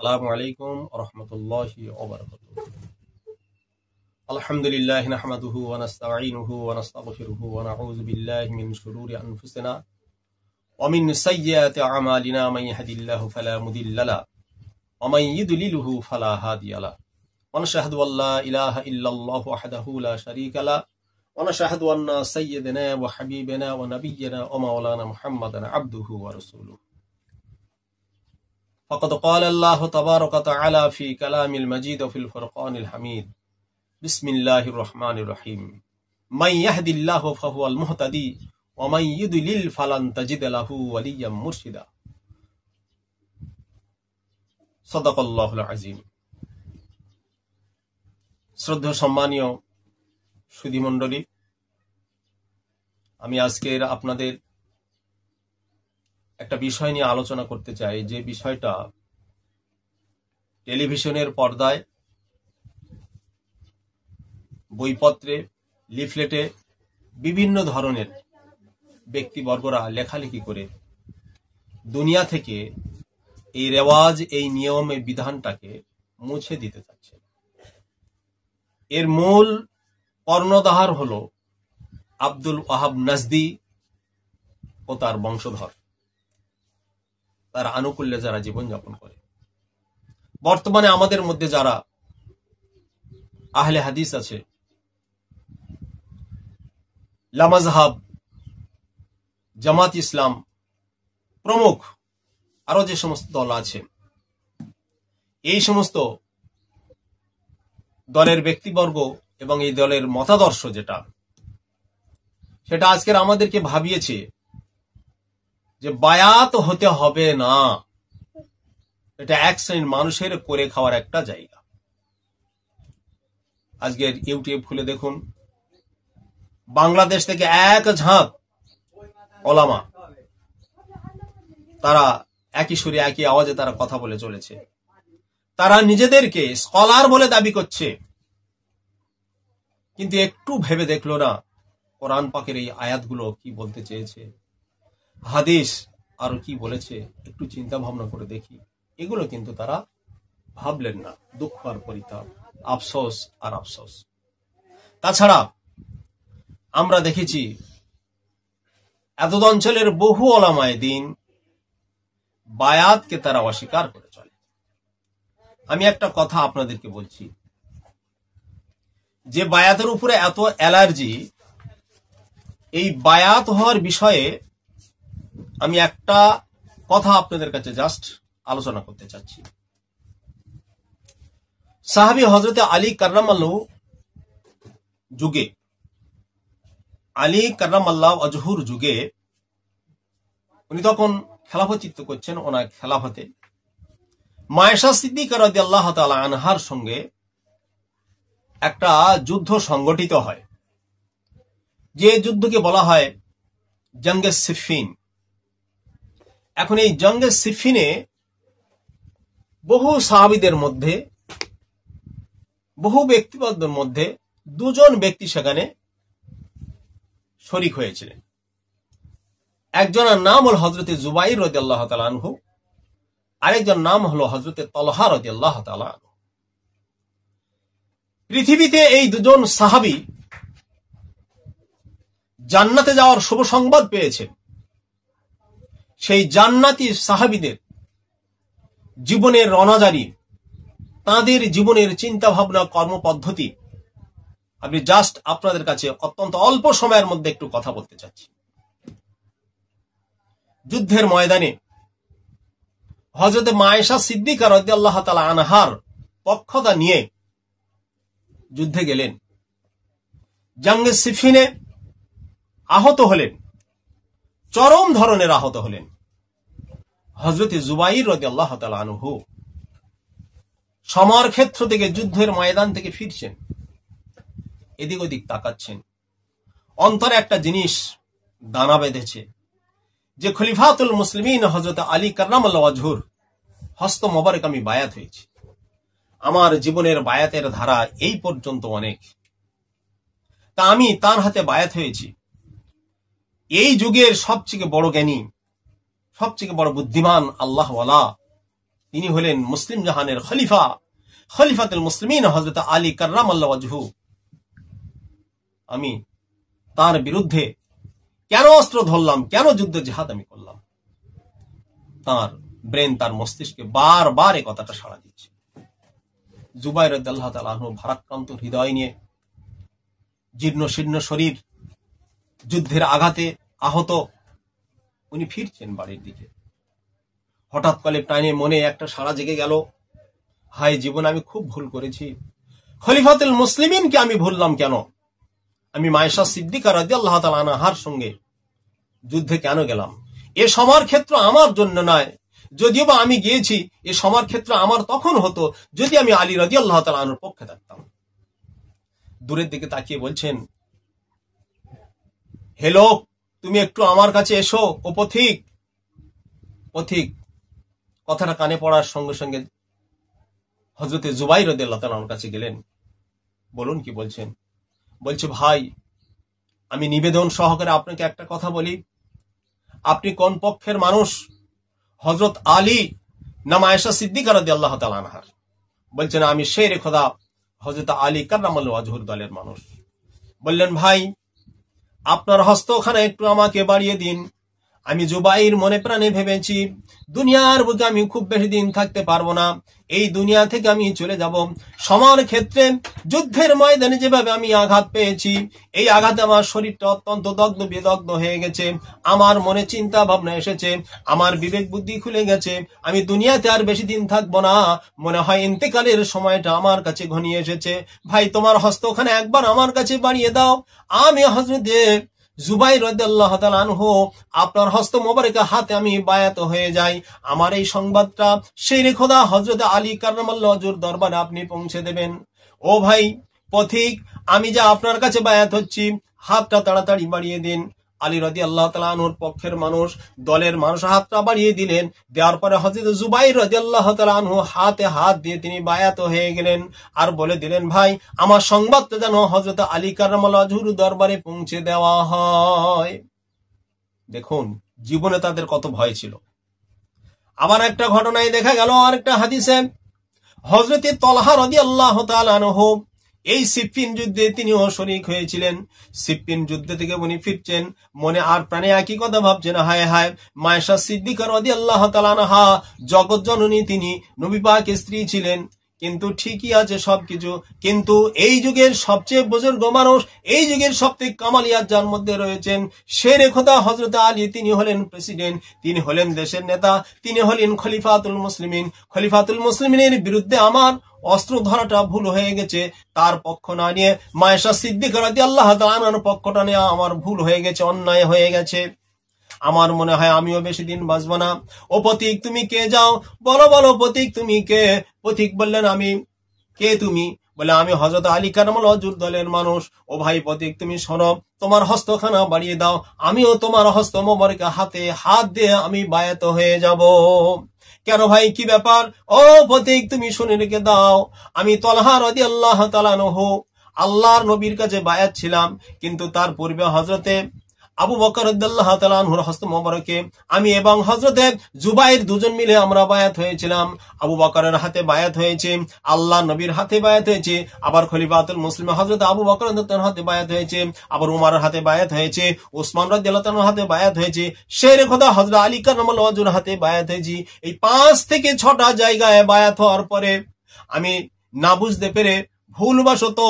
আসসালামু আলাইকুম ওয়া রাহমাতুল্লাহি ওয়া বারাকাতুহু। আলহামদুলিল্লাহি নাহমাদুহু ওয়া নাস্তাঈনুহু ওয়া নাস্তাগফিরুহু ওয়া নাউযু বিল্লাহি মিন শুরুরি আনফুসিনা ওয়া মিন সাইয়্যাতি আমালিনা মান ইয়াহদিল্লাহু ফালা মুদিল্লা লাহু ওয়া মান ইউদ্লিলহু ফালা হাদিয়া লাহু ওয়া নাশহাদু আল্লা ইলাহা ইল্লাল্লাহু ওয়াহদাহু লা শারীকা লাহু ওয়া নাশহাদু আন্না সাইয়্যিদানা ওয়া হাবিবানা ওয়া নাবিয়্যানা ওয়া মাওলানা মুহাম্মাদান আবদুহু ওয়া রাসূলুহু। فقد قال الله تبارك وتعالى في كلام المجيد وفي الفرقان الحميد بسم الله الرحمن الرحيم من يهد الله فهو المهتدي ومن يضلل فلن تجد له وليا مرشدا صدق الله العظيم। শ্রদ্ধেয় সম্মানীয় সুধী মণ্ডলী, আমি আজকের আপনাদের একটা বিষয় নিয়ে আলোচনা করতে চাই, যে বিষয়টা টেলিভিশনের পর্দায়, বইপত্রে, লিফলেটে বিভিন্ন ধরনের ব্যক্তিবর্গরা লেখালেখি করে দুনিয়া থেকে এই রেওয়াজ, এই নিয়ম, এই বিধানটাকে মুছে দিতে চাচ্ছে। এর মূল কর্ণধার হলো আব্দুল ওয়াহাব নাজদি ও তার বংশধর, তার আনুকূল্যে যারা জীবনযাপন করে। বর্তমানে আমাদের মধ্যে যারা আহলে হাদিস আছে, লামাজহাব, জামাত ইসলাম প্রমুখ আরো যে সমস্ত দল আছে, এই সমস্ত দলের ব্যক্তিবর্গ এবং এই দলের মতাদর্শ সেটা আজকের আমাদেরকে ভাবিয়েছে যে বায়াত হতে হবে না, এটা এক শ্রেণীর মানুষের করে খাওয়ার একটা জায়গা। আজকের ইউটিউব খুলে দেখুন, বাংলাদেশ থেকে এক ঝাঁক ওলামা, তারা একই সুরে একই আওয়াজে তারা কথা বলে চলেছে। তারা নিজেদেরকে স্কলার বলে দাবি করছে, কিন্তু একটু ভেবে দেখলো না কোরআন পাকের এই আয়াতগুলো কি বলতে চেয়েছে, হাদিস আরো কি বলেছে, একটু চিন্তা ভাবনা করে দেখি। এগুলো কিন্তু তারা ভাবলেন না। দুঃখ আর পরিতাপ, আফসোস আর আফসোস। তাছাড়া আমরা দেখেছি এতদ অঞ্চলের বহু ওলামায়ে দ্বীন বায়াতকে তারা অস্বীকার করে চলে। আমি একটা কথা আপনাদেরকে বলছি, যে বায়াতের উপরে এত অ্যালার্জি, এই বায়াত হওয়ার বিষয়ে আমি একটা কথা আপনাদের কাছে জাস্ট আলোচনা করতে চাচ্ছি। সাহাবী হযরতে আলী কাররামাল্লাহু যুগে, আলী কাররামাল্লাহু ওয়াজহুর যুগে, উনি তখন খেলাফতিত্ব করছেন। ওনার খেলাফতে মায়েশা সিদ্দিকা রাদিয়াল্লাহু তাআলা আনহার সঙ্গে একটা যুদ্ধ সংগঠিত হয়, যে যুদ্ধকে বলা হয় জঙ্গে সিফিন। এখন এই জঙ্গে সিফিনে বহু সাহাবীদের মধ্যে, বহু ব্যক্তিবর্গের মধ্যে দুজন ব্যক্তি সেখানে শরীক হয়েছিলেন। একজনের নাম হল হযরতে জুবাইর রাদিয়াল্লাহু তাআলা আনহু, আরেকজন নাম হলো হযরতে তালহা রাদিয়াল্লাহু তাআলা আনহু। পৃথিবীতে এই দুজন সাহাবী জান্নাতে যাওয়ার শুভ সংবাদ পেয়েছেন। সেই জান্নাতি সাহাবীদের জীবনের রণাজারি, তাদের জীবনের চিন্তা ভাবনা, কর্মপদ্ধতি আমি জাস্ট আপনাদের কাছে অত্যন্ত অল্প সময়ের মধ্যে একটু কথা বলতে চাচ্ছি। যুদ্ধের ময়দানে হযরতে মায়েশা সিদ্দিকা রাদিয়াল্লাহু তাআলা আনহার পক্ষতা নিয়ে যুদ্ধে গেলেন। জঙ্গে সিফিনে আহত হলেন, চরম ধরনের আহত হলেন। হযরতে জুবাইর রাদিয়াল্লাহু তাআলা আনহু সমর ক্ষেত্র থেকে, যুদ্ধের ময়দান থেকে ফিরছেন, এদিক ওদিক তাকাচ্ছেন। অন্তরে একটা জিনিস দানা বেঁধেছে, যে খলিফাতুল মুসলিমিন হযরত আলী কাররামাল্লাহু ওয়াজহুর হস্ত মোবারক আমি বায়াত হয়েছি। আমার জীবনের বায়াতের ধারা এই পর্যন্ত অনেক, তা আমি তার হাতে বায়াত হয়েছি। এই যুগের সবচেয়ে বড় জ্ঞানী, সবচেয়ে বড় বুদ্ধিমান আল্লাহওয়ালা তিনি হলেন মুসলিম জাহানের খলিফা, খলিফাতুল মুসলিমিন হযরত আলী কাররামাল্লাহু ওয়াজহু। আমি তার বিরুদ্ধে কেন অস্ত্র ধরলাম, কেন যুদ্ধ জিহাদ আমি করলাম? তার ব্রেন, তার মস্তিষ্কে বারবার এই কথাটা সাড়া দিচ্ছে। জুবাইর রাদিয়াল্লাহু তাআলা আনহু ভারাক্রান্ত হৃদয় নিয়ে, জীর্ণ শীর্ণ শরীর, যুদ্ধের আঘাতে আহত, উনি ফিরছেন বাড়ির দিকে। হঠাৎ করে প্রাণে মনে একটা সাড়া জেগে গেল, হায় জীবনে আমি খুব ভুল করেছি, খলিফাতুল মুসলিমিনকে আমি ভুললাম কেন? আমি মায়েশা সিদ্দিকা রাদিয়াল্লাহু তাআলা আনহার সঙ্গে যুদ্ধে কেন গেলাম? এ সমার ক্ষেত্র আমার জন্য নয়, যদিও বা আমি গিয়েছি, এ সমার ক্ষেত্র আমার তখন হতো যদি আমি আলী রাদিয়াল্লাহু তাআলা আনহুর পক্ষে থাকতাম। দূরের দিকে তাকিয়ে বলছেন, হে লোক, তুমি একটু আমার কাছে এসো, ও পথিক। পথিক কথাটা কানে পড়ার সঙ্গে সঙ্গে হযরতে জুবাইর রাদিয়াল্লাহু তাআলা আনহুর কাছে গেলেন। বলুন কি বলছেন? বলছে, ভাই আমি নিবেদন সহকারে আপনাকে একটা কথা বলি, আপনি কোন পক্ষের মানুষ? হযরত আলী না আয়েশা সিদ্দিকা রাদিয়াল্লাহু তাআলা আনহার? বলছেন, আমি শেরে খোদা হযরত আলী কাররামাল্লাহু ওয়াজহুর দলের মানুষ। বললেন, ভাই আপনার হস্তখানা একটু আমাকে বাড়িয়ে দিন। আমি জুবাইর মনে প্রাণে ভেবেছি দুনিয়ার বুকে আমি খুব বেশি দিন থাকতে পারবো না, এই দুনিয়া থেকে আমি চলে যাব। সমান ক্ষেত্রে যুদ্ধের ময়দানে যেভাবে আমি আঘাত পেয়েছি, এই আঘাতে আমার শরীরটা অত্যন্ত দগ্ধ বিদগ্ধ হয়ে গেছে, আমার মনে চিন্তা ভাবনা এসেছে, আমার বিবেক বুদ্ধি খুলে গেছে, আমি দুনিয়াতে আর বেশি দিন থাকবো না, মনে হয় ইন্তেকালের সময়টা আমার কাছে ঘনিয়ে এসেছে। ভাই তোমার হস্তখানে একবার আমার কাছে বাড়িয়ে দাও, আমি হযরতে জুবাইর রাদিয়াল্লাহু তাআলা আনহু আপনার হস্ত মোবারকে হাতে আমি বায়াত হয়ে যাই। আমার এই সংবাদটা শেরে খোদা হযরত আলী কাররামাল্লাহু ওয়াজহুর দরবারে আপনি পৌঁছে দেবেন। ও ভাই পথিক, আমি যা আপনার কাছে বায়াত হচ্ছি, হাতটা তাড়াতাড়ি বাড়িয়ে দিন। আলী রাদিয়াল্লাহু তাআলা আনহুর পক্ষের মানুষ, দলের মানুষ হাতটা বাড়িয়ে দিলেন। দেওয়ার পরে হযরত জুবাইর রাদিয়াল্লাহু তাআলা আনহু হাতে হাত দিয়ে তিনি বায়াত হয়ে গেলেন, আর বলে দিলেন, ভাই আমার সংবাদটা যেন হযরত আলী কাররামাল্লাহু ওয়াজহুর দরবারে পৌঁছে দেওয়া হয়। দেখুন জীবনে তাদের কত ভয় ছিল। আবার একটা ঘটনায় দেখা গেল, আরেকটা হাদিসে হযরত তলহা রাদিয়াল্লাহু তাআলা আনহু এই সিফফিন যুদ্ধে তিনিও শরীক হয়েছিলেন। সিফফিন যুদ্ধ থেকে উনি ফিরছেন, মনে আর প্রাণে একই কথা ভাবছেন, হায় হায় মায়েশা সিদ্দিকা রাদিয়াল্লাহু তাআলা আনহা জগৎ জননী, তিনি নবী পাকের স্ত্রী ছিলেন, কিন্তু ঠিকই আছে সবকিছু, কিন্তু এই যুগের সবচেয়ে বুজুর্গ মানুষ, এই যুগের সবথেকে কামালিয়াত যার মধ্যে রয়েছেন শেরে খোদা হযরত আলী, তিনি হলেন প্রেসিডেন্ট, তিনি হলেন দেশের নেতা, তিনি হলেন খলিফাতুল মুসলিমিন। খলিফাতুল মুসলিমিনের বিরুদ্ধে আমার অস্ত্র ধরাটা ভুল হয়ে গেছে, তার পক্ষ না নিয়ে মায়েশা সিদ্দিকা রাদিয়াল্লাহু তাআলা আনহার পক্ষটা নিয়ে আমার ভুল হয়ে গেছে, অন্যায় হয়ে গেছে। আমার মনে হয় আমিও বেশি দিন বাঁচবো না। ও পথিক তুমি কে যাও? বলো বলো পথিক তুমি কে? পথিক বললেন, আমি। কে তুমি? বলে, আমি হযরত আলী কাররামাল্লাহু ওয়াজহুর দলের মানুষ। ও ভাই পথিক তুমি শোনো, তোমার হস্তখানা বাড়িয়ে দাও, আমিও তোমার হস্ত মোবারকে হাতে হাত দিয়ে আমি বায়াত হয়ে যাব। কেন ভাই, কি ব্যাপার? ও পথিক তুমি শুনে রেখে দাও, আমি তলহা রাদিয়াল্লাহু তাআলা আনহু আল্লাহর নবীর কাছে বায়াত ছিলাম, কিন্তু তার পূর্বে হযরতে আবু বকর রাদিয়াল্লাহু তাআলা আনহুর হস্ত মোবারকে আমি এবং হযরতে জুবাইর দুজন মিলে আমরা বায়াত হয়েছিলাম। আবু বকরের হাতে বায়াত হয়েছে, আল্লাহ নবীর হাতে বায়াত হয়েছে, আবার খলিফাতুল মুসলিম হযরত আবু বকর রাদিয়াল্লাহু তাআলার হাতে বায়াত হয়েছে, আবার উমরের হাতে বায়াত হয়েছে, উসমান রাদিয়াল্লাহু তাআলার হাতে বায়াত হয়েছে, শেরে খোদা হযরত আলী কাররামাল্লাহু ওয়াজহুর হাতে বায়াত হয়েছে। এই 5 থেকে 6টা জায়গায় বায়াত হওয়ার পরে আমি না বুঝতে পেরে, ভুলবশত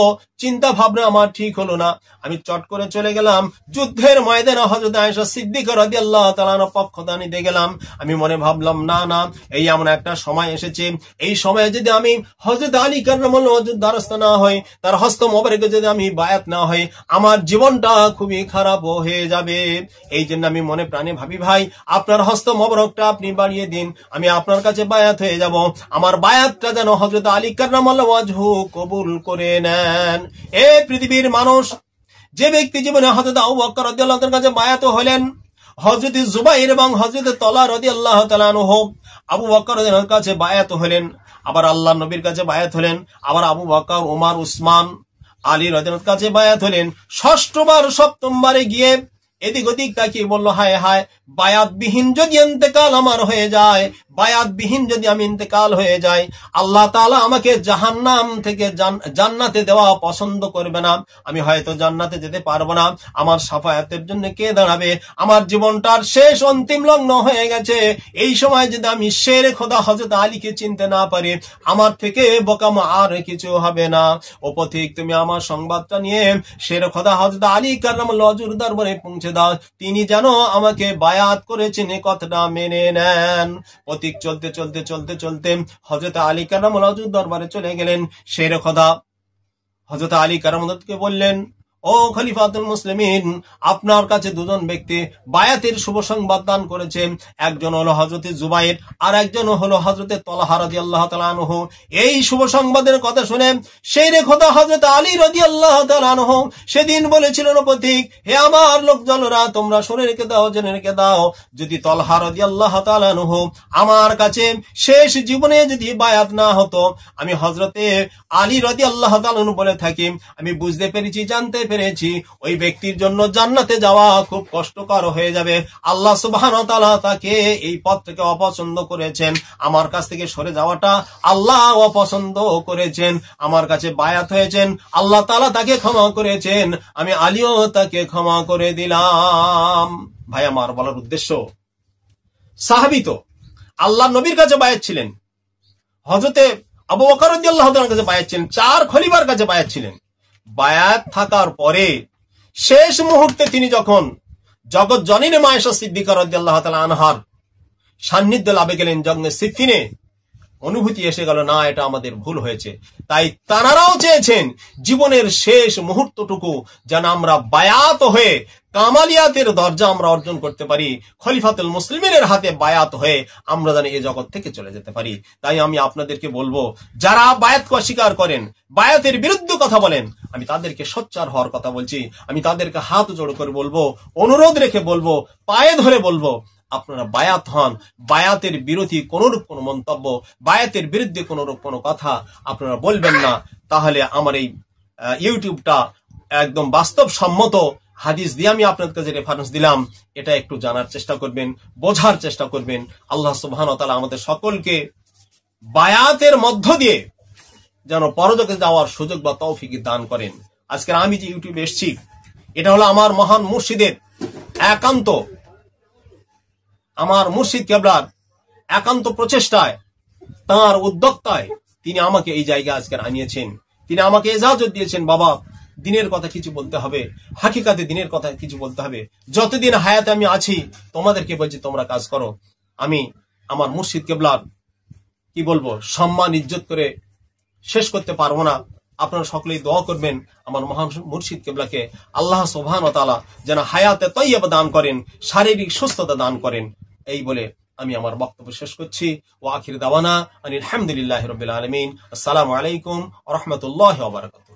চিন্তা ভাবনা আমার ঠিক হলো না, আমি চট করে চলে গেলাম যুদ্ধের ময়দানে হযরত আয়েশা সিদ্দিকা রাদিয়াল্লাহু তাআলা আনহার পক্ষটা নিতে গেলাম। আমি মনে ভাবলাম, না না, এই এমন একটা সময় এসেছে, এই সময়ে যদি আমি হযরত আলী কাররামাল্লাহু ওয়াজহুর দ্বারস্থ না হই, তার হস্ত মোবারকে যদি আমি বায়াত না হই, আমার জীবনটা খুবই খারাপ হয়ে যাবে। এই জন্য আমি মনে প্রাণে ভাবি, ভাই আপনার হস্ত মোবারকটা আপনি বাড়িয়ে দিন, আমি আপনার কাছে বায়াত হয়ে যাব, আমার বায়াতটা যেন হযরত আলী কাররামাল্লাহু ওয়াজহু কবুল করে নেন। এ পৃথিবীর মানুষ, যে ব্যক্তি জীবনে হযরত আবু বকর রাদিয়াল্লাহু তাআলার কাছে বায়াত হলেন, হযরত জুবাইর এবং হযরত তলহা রাদিয়াল্লাহু তাআলা আনহু আবু বকর রাদিয়াল্লাহু কাছে বায়াত হলেন, আবার আল্লাহর নবীর কাছে বায়াত হলেন, আবার আবু বকর, ওমর, উসমান, আলী রাদিয়াল্লাহু কাছে বায়াত হলেন। ষষ্ঠবার 7মবারে গিয়ে এদিক ওদিক তাকিয়ে বলল, হায় হায়, বায়াতবিহীন যদি ইন্তেকাল আমার হয়ে যায়, বায়াতবিহীন যদি আমি ইন্তেকাল হয়ে যাই, আল্লাহ তাআলা আমাকে জাহান্নাম থেকে জান্নাতে দেওয়া পছন্দ করবে না, আমি হয়তো জান্নাতে যেতে পারবো না। আমার শাফায়াতের জন্য কে দাঁড়াবে? আমার জীবনটার শেষ অন্তিম লগ্ন হয়ে গেছে। এই সময় যদি আমি শেরে খোদা হযরত আলীকে চিনতে না পারি, আমার থেকে বোকাম আর কিছু হবে না। ও পথিক, তুমি আমার সংবাদটা নিয়ে শেরে খোদা হযরত আলী কাররামাল্লাহু ওয়াজহুর দরবারে পৌঁছে দাও, তিনি যেন আমাকে বায়াত করেছেন এ কথাটা মেনে নেন। পথিক চলতে চলতে চলতে চলতে হযরত আলী কাররামাল্লাহু ওয়াজহুর দরবারে চলে গেলেন। শেরে খোদা হযরত আলী কাররামাল্লাহকে বললেন, ও খলিফাতুল মুসলিমিন, আপনার কাছে দুজন ব্যক্তি বায়াতের শুভ সংবাদ দান করেছেন। একজন হলো হযরত জুবাইর, আর একজন হলো হযরত তালহা রাদিয়াল্লাহু তাআলা আনহু। এই শুভ সংবাদের কথা শুনে শেরে খোদা হযরত আলী রাদিয়াল্লাহু তাআলা আনহু সেদিন বলেছিলেন, পথিক, হে আমার লোকজনেরা, তোমরা শুনে রেখে দাও, জেনে রেখে দাও, যদি তালহা রাদিয়াল্লাহু তাআলা আনহু আমার কাছে শেষ জীবনে যদি বায়াত না হতো, আমি হযরতে আলী রাদিয়াল্লাহু তাআলা আনহু বলে থাকি, আমি বুঝতে পেরেছি, জানতে পেরেছি, ওই ব্যক্তির জন্য জান্নাতে যাওয়া খুব কষ্টকর হয়ে যাবে। আল্লাহ সুবহানাহু ওয়া তাআলা তাকে এই পথ থেকে অপছন্দ করেছেন, আমার কাছ থেকে সরে যাওয়াটা আল্লাহ অপছন্দ করেছেন। আমার কাছে বায়াত হয়েছেন, আল্লাহ তাআলা তাকে ক্ষমা করেছেন, আমি আলীও তাকে ক্ষমা করে দিলাম। ভাই আমার বলার উদ্দেশ্য, সাহাবী তো আল্লাহ নবীর কাছে বায়াত ছিলেন, হযরতে আবু বকর রাদিয়াল্লাহু তাআলার কাছে বায়াত ছিলেন, 4 খলিফার কাছে বায়াত ছিলেন। বায়াত থাকার পরে শেষ মুহূর্তে তিনি যখন জগৎ জননী মা আয়েশা সিদ্দিকা রাদিয়াল্লাহু তাআলা আনহার সান্নিধ্য লাভে গেলেন জঙ্গে সিফিনে, অনুভূতি এসে গেল, না, এটা আমাদের ভুল হয়েছে। তাই তারাও চেয়েছেন জীবনের শেষ মুহূর্তটুকু যেন আমরা বায়াত হয়ে কামালিয়াতের দরজা আমরা অর্জন করতে পারি, খলিফাতুল মুসলিমিনের হাতে বায়াত হয়ে আমরা যেন এই জগৎ থেকে চলে যেতে পারি। তাই আমি আপনাদেরকে বলবো, যারা বায়াতকে অস্বীকার করেন, বায়াতের বিরুদ্ধে কথা বলেন, আমি তাদেরকে সোচ্চার হওয়ার কথা বলছি। আমি তাদেরকে হাত জোড় করে বলবো, অনুরোধ রেখে বলবো, পায়ে ধরে বলবো, আপনারা বায়াত হন। বায়াতের বিরোধী কোনরূপ কোনো মন্তব্য, বায়াতের বিরুদ্ধে কোনরূপ কোনো কথা আপনারা বলবেন না। তাহলে আমার এই ইউটিউবটা একদম বাস্তবসম্মত হাদিস দিয়ে আমি আপনাদের কাছে রেফারেন্স দিলাম, এটা একটু জানার চেষ্টা করবেন, বোঝার চেষ্টা করবেন। আল্লাহ সুবহানাহু ওয়া তাআলা আমাদের সকলকে বায়াতের মধ্য দিয়ে যেন পরলোকে যাওয়ার সুযোগ বা তৌফিক দান করেন। আজকে আমি যে ইউটিউবে এসেছি, এটা হলো আমার মহান মুর্শিদের একান্ত, আমার মুর্শিদ কেবলার একান্ত প্রচেষ্টায়, তার উদ্যোক্তায় তিনি আমাকে এই জায়গায় আজকে আনিয়েছেন। তিনি আমাকে ইজাজত দিয়েছেন, বাবা, দিনের কথা কিছু বলতে হবে, হাকিকাতে দিনের কথা কিছু বলতে হবে। যতদিন হায়াতে আমি আছি তোমাদেরকে বলছি, তোমরা কাজ করো। আমি আমার মুর্শিদ কেবলার কি বলবো, সম্মান ইজ্জত করে শেষ করতে পারবো না। আপনারা সকলেই দোয়া করবেন আমার মহান মুর্শিদ কেবলাকে আল্লাহ সুবহানাহু ওয়া তাআলা যেন হায়াতে তাইয়্যিবা দান করেন, শারীরিক সুস্থতা দান করেন। এই বলে আমি আমার বক্তব্য শেষ করছি। ওয়া আখির দাওয়ানা আনিল হামদুলিল্লাহি রাব্বিল আলামিন। আসসালামু আলাইকুম ওয়া রাহমাতুল্লাহি ওয়া বারাকাতুহু।